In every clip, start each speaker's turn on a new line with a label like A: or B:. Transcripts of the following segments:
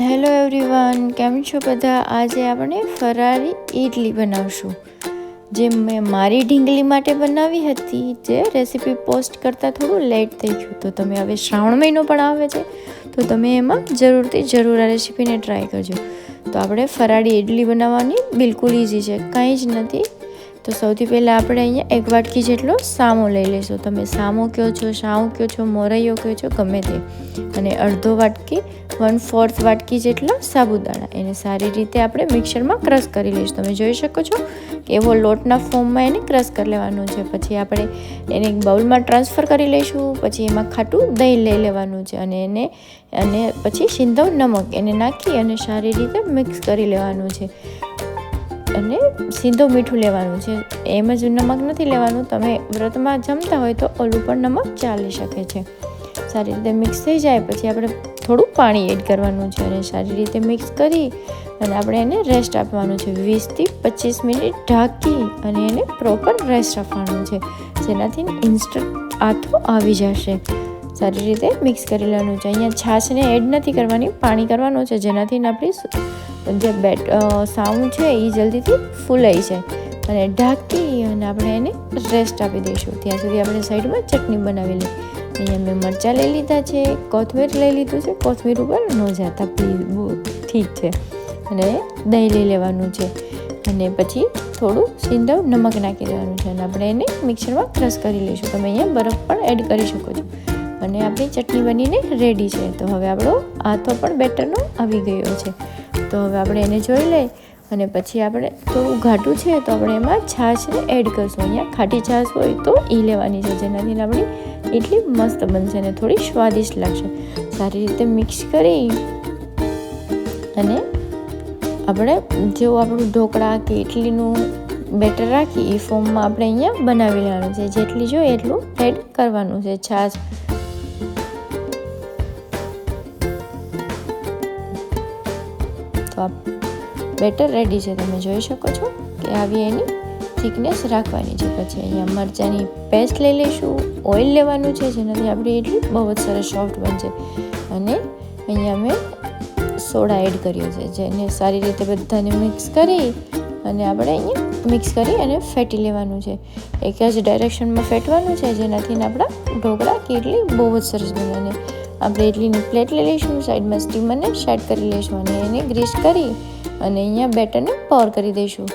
A: Hello everyone, કેમ છો બધા? આજે આપણે ફરાળી ઇડલી બનાવશું, જે મેં મારી ઢીંગલી માટે બનાવી હતી. જે રેસીપી પોસ્ટ કરતાં થોડું લેટ થઈ ગયું, તો તમે હવે શ્રાવણ મહિનો પણ આવે છે, તો તમે એમાં જરૂર આ રેસીપીને ટ્રાય કરજો. તો આપણે ફરાળી ઇડલી બનાવવાની બિલકુલ ઇઝી છે, કંઈ જ નથી. તો સૌથી પહેલાં આપણે અહીંયા 1 વાટકી જેટલો સામો લઈ લઈશું. તમે સામો કહો છો, સાવ કહો છો, મોરૈયો કહો છો, ગમે તે. અને અડધો વાટકી 1/4 વાટકી જેટલા સાબુદાણા, એને સારી રીતે આપણે મિક્સરમાં ક્રશ કરી લઈશું. તમે જોઈ શકો છો કે એવો લોટના ફોર્મમાં એને ક્રશ કરી લેવાનું છે. પછી આપણે એને એક બાઉલમાં ટ્રાન્સફર કરી લઈશું. પછી એમાં ખાટું દહીં લઈ લેવાનું છે અને પછી સિંધવ નમક એને નાખી અને સારી રીતે મિક્સ કરી લેવાનું છે. અને સીધું મીઠું લેવાનું છે, એમ જ નમક નથી લેવાનું. તમે વ્રતમાં જમતા હોય તો ઓલું પણ નમક ચાલી શકે છે. સારી રીતે મિક્સ થઈ જાય પછી આપણે થોડું પાણી એડ કરવાનું છે અને સારી રીતે મિક્સ કરી અને આપણે એને રેસ્ટ આપવાનું છે. 20 થી 25 મિનિટ ઢાંકી અને એને પ્રોપર રેસ્ટ આપવાનું છે, જેનાથી ઇન્સ્ટન્ટ આથો આવી જશે. સારી રીતે મિક્સ કરી લેવાનું છે. અહીંયા છાશને એડ નથી કરવાની, પાણી કરવાનું છે, જેનાથી આપણી જે સાવું છે એ જલ્દીથી ફૂલાઈ છે. અને ઢાંકી અને આપણે એને રેસ્ટ આપી દઈશું. ત્યાં સુધી આપણે સાઈડમાં ચટણી બનાવી લઈએ. અહીંયા મેં મરચાં લઈ લીધા છે, કોથમીર લઈ લીધું છે, કોથમીર ઉપર ન જતા પ્લીઝ, ઠીક છે. અને દહીં લઈ લેવાનું છે અને પછી થોડું સિંધવ નમક નાખી દેવાનું છે અને આપણે એને મિક્સરમાં ક્રશ કરી લઈશું. તમે અહીંયા બરફ પણ એડ કરી શકો છો. અને આપણી ચટણી બનીને રેડી છે. તો હવે આપણો આથો પણ બેટરનો આવી ગયો છે. તો હવે આપણે એને જોઈ લઈએ અને પછી આપણે થોડું ઘાટું છે તો આપણે એમાં છાશને એડ કરશું. અહીંયા ખાટી છાશ હોય તો એ લેવાની છે, જેનાથી આપણી ઇડલી મસ્ત બનશે અને થોડી સ્વાદિષ્ટ લાગશે. સારી રીતે મિક્સ કરી અને આપણે જેવું આપણું ઢોકળા કે ઇડલીનું બેટર રાખી એ ફોર્મમાં આપણે અહીંયા બનાવી લેવાનું છે. જેટલી જોઈએ એટલું એડ કરવાનું છે છાશ. તો બેટર રેડી છે, તમે જોઈ શકો છો કે આવી એની થિકનેસ રાખવાની છે. પછી અહીંયા મરચાંની પેસ્ટ લઈ લઈશું, ઓઇલ લેવાનું છે, જેનાથી આપણી ઇડલી બહુ જ સરસ સોફ્ટ બનશે. અને અહીંયા મેં સોડા એડ કર્યો છે, જેને સારી રીતે બધાને મિક્સ કરી અને આપણે અહીંયા મિક્સ કરી અને ફેટી લેવાનું છે. એક જ ડાયરેક્શનમાં ફેટવાનું છે, જેનાથી આપણા ઢોકળા કે ઇડલી બહુ જ સરસ બને. અને આપણે ઇડલીની પ્લેટ લઈ લઈશું, સાઈડમાં સ્ટીમરને સેટ કરી લઈશું અને એને ગ્રીસ કરી અને અહીંયા બેટરને પોર કરી દઈશું.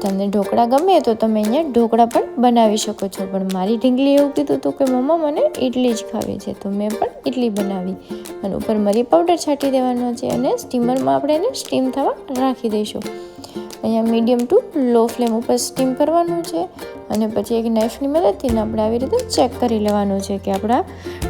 A: તમને ઢોકળા ગમે તો તમે અહીંયા ઢોકળા પણ બનાવી શકો છો, પણ મારી ઢીંગલી એવું કીધું હતું કે મમ્મા મને ઇડલી જ ખાવી છે, તો મેં પણ ઇડલી બનાવી. અને ઉપર મરી પાવડર છાંટી દેવાનો છે અને સ્ટીમરમાં આપણે એને સ્ટીમ થવા રાખી દઈશું. અહીંયા મીડિયમ ટુ લો ફ્લેમ ઉપર સ્ટીમ કરવાનું છે અને પછી એક નાઇફની મદદથી આપણે આવી રીતે ચેક કરી લેવાનું છે કે આપણા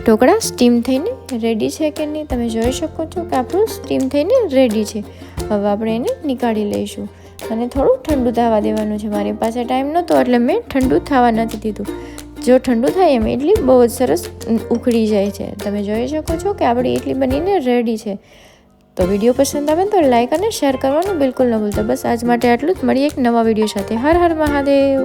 A: ઢોકળા સ્ટીમ થઈને રેડી છે કે નહીં. તમે જોઈ શકો છો કે આપણું સ્ટીમ થઈને રેડી છે. હવે આપણે એને નીકાળી લઈશું અને થોડું ઠંડુ થવા દેવાનું છે. મારી પાસે ટાઈમ નહોતો એટલે મેં ઠંડુ થવા નથી દીધું. જો ઠંડુ થાય એમ ઇડલી બહુ જ સરસ ઉખડી જાય છે. તમે જોઈ શકો છો કે આપણી ઇડલી બનીને રેડી છે. તો વિડીયો પસંદ આવે તો લાઈક અને શેર કરવાનું બિલકુલ ન ભૂલતા. બસ આજ માટે આટલું જ. મળીએ એક નવા વિડીયો સાથે. હર હર મહાદેવ.